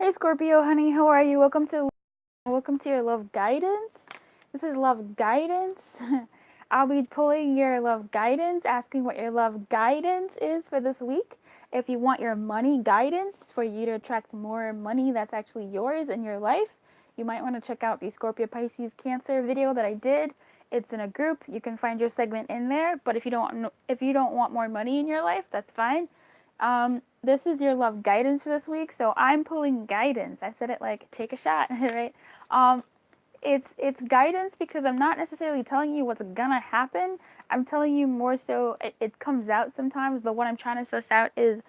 Hey Scorpio, honey, how are you? Welcome to your love guidance. This is love guidance. I'll be pulling your love guidance, asking what your love guidance is for this week. If you want your money guidance for you to attract more money that's actually yours in your life, you might want to check out the Scorpio Pisces Cancer video that I did. It's in a group. You can find your segment in there. But if you don't want more money in your life, that's fine. This is your love guidance for this week. So I'm pulling guidance. I said it like take a shot, right? Um, it's guidance because I'm not necessarily telling you what's gonna happen. I'm telling you more so it comes out sometimes, but what I'm trying to suss out is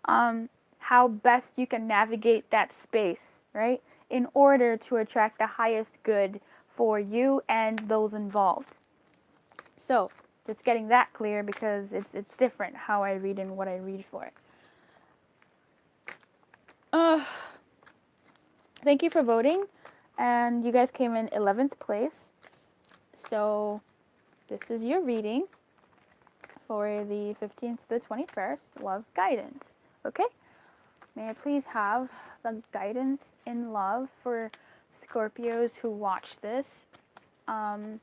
how best you can navigate that space, right? In order to attract the highest good for you and those involved. So just getting that clear because it's different how I read and what I read for it. Uh, Thank you for voting, and you guys came in 11th place. So this is your reading for the 15th to the 21st, love guidance. Okay? May I please have the guidance in love for Scorpios who watch this? Um,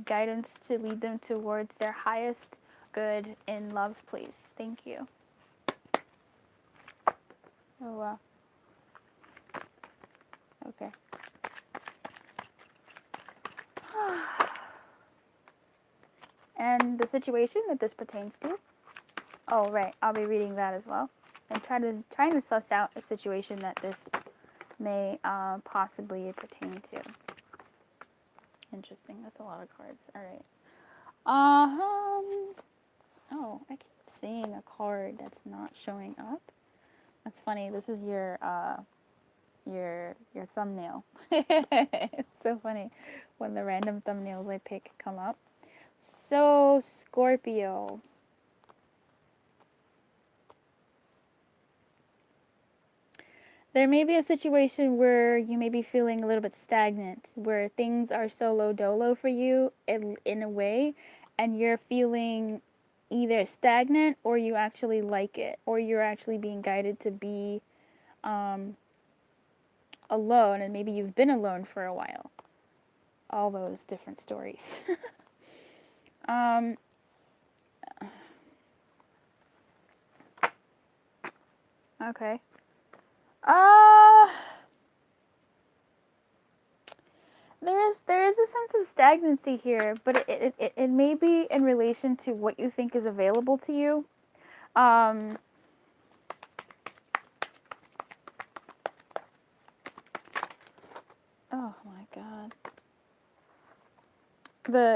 Guidance to lead them towards their highest good in love, please. Thank you. Oh, wow. Okay. And the situation that this pertains to. Oh, right. I'll be reading that as well. And trying to suss out a situation that this may possibly pertain to. Interesting. That's a lot of cards. All right. Oh, I keep seeing a card that's not showing up. That's funny. This is your thumbnail. It's so funny when the random thumbnails I pick come up. So Scorpio. There may be a situation where you may be feeling a little bit stagnant, where things are solo dolo for you in a way, and you're feeling either stagnant or you actually like it, or you're actually being guided to be um, alone, and maybe you've been alone for a while. All those different stories. um, okay. Uh, there is a sense of stagnancy here, but it may be in relation to what you think is available to you. Um, oh my god.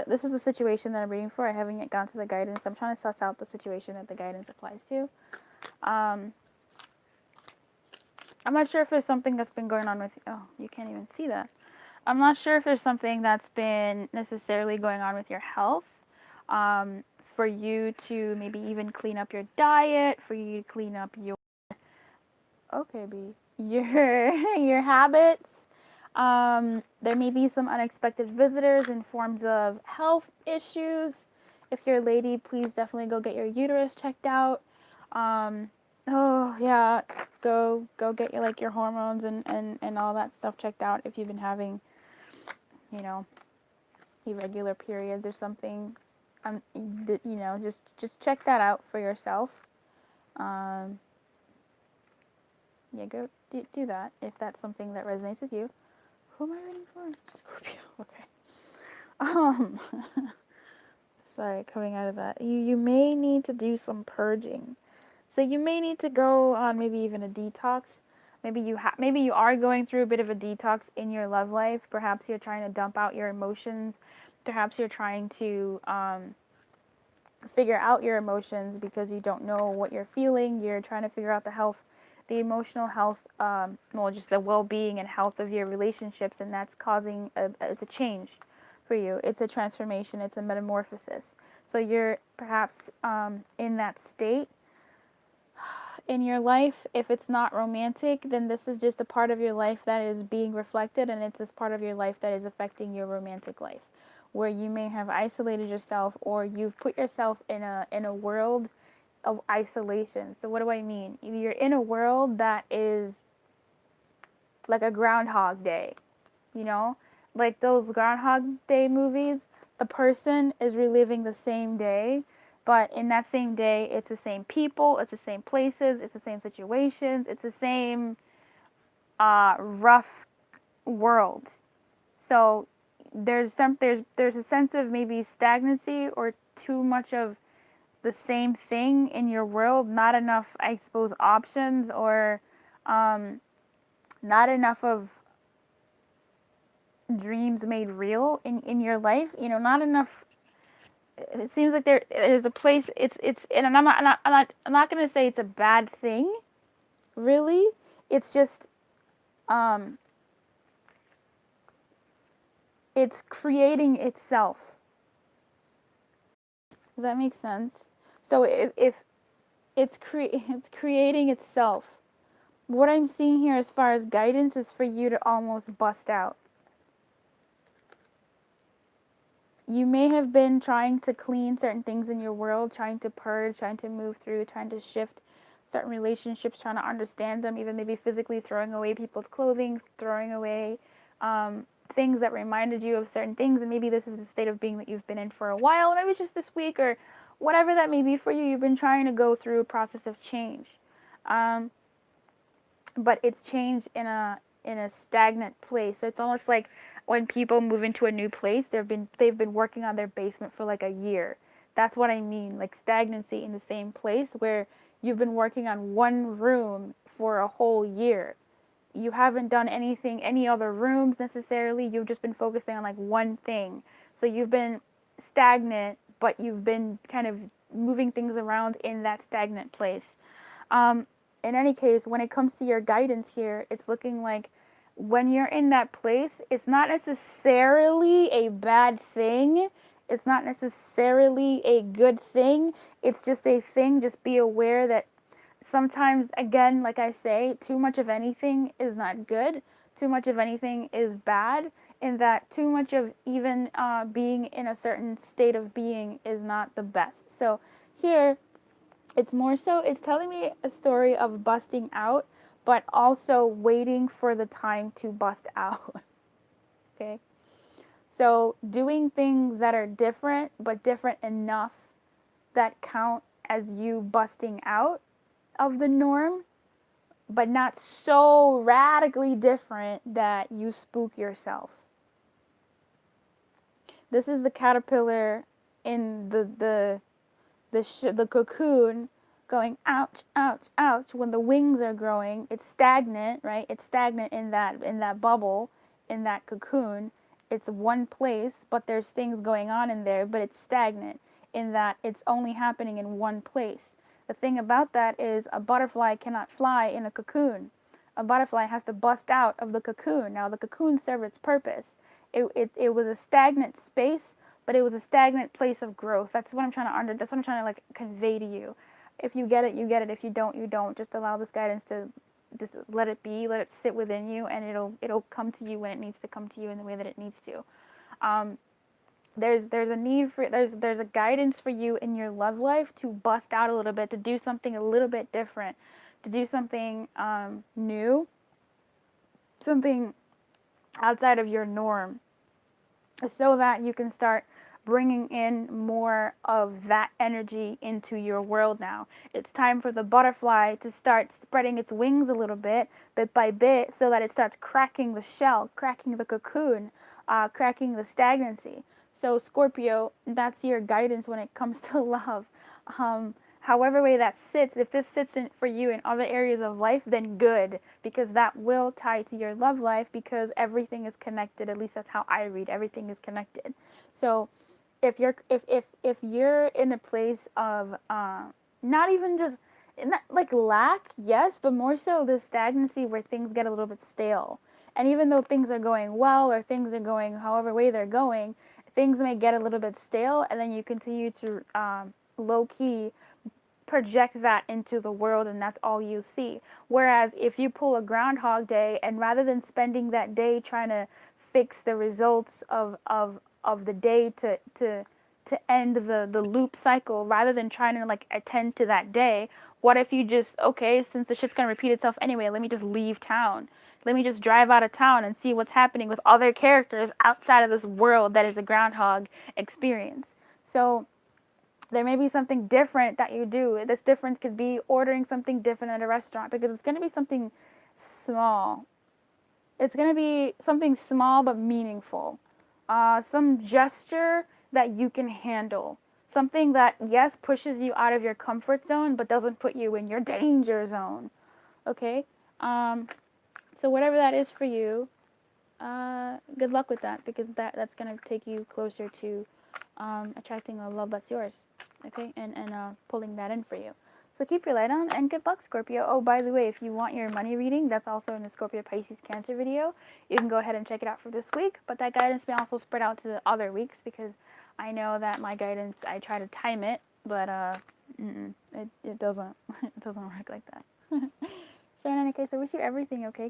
This is the situation that I'm reading for. I haven't yet gone to the guidance. I'm trying to suss out the situation that the guidance applies to. Um, I'm not sure if there's something that's been going on with you. Oh, you can't even see that. I'm not sure if there's something that's been necessarily going on with your health. Um, for you to maybe even clean up your diet, for you to clean up your okay, B, your habits. There may be some unexpected visitors in forms of health issues. If you're a lady, please definitely go get your uterus checked out. Oh yeah, go get your your hormones and all that stuff checked out if you've been having, you know, irregular periods or something. Just check that out for yourself. Um, yeah, go do that if that's something that resonates with you. Who am I reading for? Scorpio. Okay. Um, sorry, coming out of that, you may need to do some purging. So you may need to go on maybe even a detox. Maybe you are going through a bit of a detox in your love life. Perhaps you're trying to dump out your emotions. Perhaps you're trying to figure out your emotions because you don't know what you're feeling. You're trying to figure out the emotional health, just the well-being and health of your relationships, and that's causing it's a change for you. It's a transformation. It's a metamorphosis. So you're perhaps in that state in your life. If it's not romantic, then this is just a part of your life that is being reflected, and it's this part of your life that is affecting your romantic life, where you may have isolated yourself or you've put yourself in a world of isolation. So what do I mean? You're in a world that is like a Groundhog Day, you know, like those Groundhog Day movies. The person is reliving the same day, but in that same day, it's the same people, it's the same places, it's the same situations, it's the same rough world. So there's a sense of maybe stagnancy or too much of the same thing in your world, not enough, I suppose, options, or um, not enough of dreams made real in your life. You know, not enough. It seems like there's a place. It's and I'm not gonna say it's a bad thing, really. It's just um, it's creating itself. Does that make sense? So if it's creating itself. What I'm seeing here as far as guidance is for you to almost bust out. You may have been trying to clean certain things in your world, trying to purge, trying to move through, trying to shift certain relationships, trying to understand them, even maybe physically throwing away people's clothing, throwing away things that reminded you of certain things. And maybe this is the state of being that you've been in for a while, maybe it's just this week or whatever that may be for you. You've been trying to go through a process of change. Um, but it's changed in a stagnant place. So it's almost like when people move into a new place, they've been working on their basement for like a year. That's what I mean, like stagnancy in the same place where you've been working on one room for a whole year. You haven't done anything, any other rooms necessarily. You've just been focusing on like one thing. So you've been stagnant, but you've been kind of moving things around in that stagnant place. Um, in any case, when it comes to your guidance here, it's looking like when you're in that place, it's not necessarily a bad thing. It's not necessarily a good thing. It's just a thing. Just be aware that sometimes, again, like I say, too much of anything is not good. Too much of anything is bad. In that too much of even being in a certain state of being is not the best. So here, it's more so, it's telling me a story of busting out, but also waiting for the time to bust out. Okay? So doing things that are different, but different enough that count as you busting out of the norm, but not so radically different that you spook yourself. This is the caterpillar in the cocoon going ouch, ouch, ouch. When the wings are growing, it's stagnant, right? It's stagnant in that bubble, in that cocoon. It's one place, but there's things going on in there, but it's stagnant in that it's only happening in one place. The thing about that is a butterfly cannot fly in a cocoon. A butterfly has to bust out of the cocoon. Now the cocoon served its purpose. It was a stagnant space, but it was a stagnant place of growth. That's what I'm trying to that's what I'm trying to like convey to you. If you get it, you get it. If you don't, you don't. Just allow this guidance to just let it be, let it sit within you, and it'll come to you when it needs to come to you in the way that it needs to. Um, there's a need for there's a guidance for you in your love life to bust out a little bit, to do something a little bit different, to do something new, something outside of your norm, so that you can start bringing in more of that energy into your world now. It's time for the butterfly to start spreading its wings a little bit by bit, so that it starts cracking the shell, cracking the cocoon, cracking the stagnancy. So, Scorpio, that's your guidance when it comes to love. However way that sits, if this sits in for you in other areas of life, then good, because that will tie to your love life, because everything is connected. At least that's how I read. Everything is connected. So if you're in a place of not even just not like lack, yes, but more so the stagnancy where things get a little bit stale. And even though things are going well, or things are going however way they're going, things may get a little bit stale, and then you continue to low key project that into the world, and that's all you see. Whereas if you pull a Groundhog Day, and rather than spending that day trying to fix the results of the day to end the loop cycle rather than trying to like attend to that day. What if you just, okay, since the shit's gonna repeat itself anyway, let me just leave town. Let me just drive out of town and see what's happening with other characters outside of this world that is a groundhog experience. So there may be something different that you do. This difference could be ordering something different at a restaurant because it's going to be something small. It's going to be something small but meaningful. Some gesture that you can handle. Something that, yes, pushes you out of your comfort zone but doesn't put you in your danger zone. Okay? So, whatever that is for you, good luck with that because that's going to take you closer to attracting a love that's yours, okay, and pulling that in for you. So keep your light on and good luck, Scorpio. Oh, by the way, if you want your money reading, that's also in the Scorpio Pisces Cancer video. You can go ahead and check it out for this week, but that guidance may also spread out to the other weeks because I know that my guidance, I try to time it, but it doesn't it doesn't work like that. So in any case, I wish you everything, okay?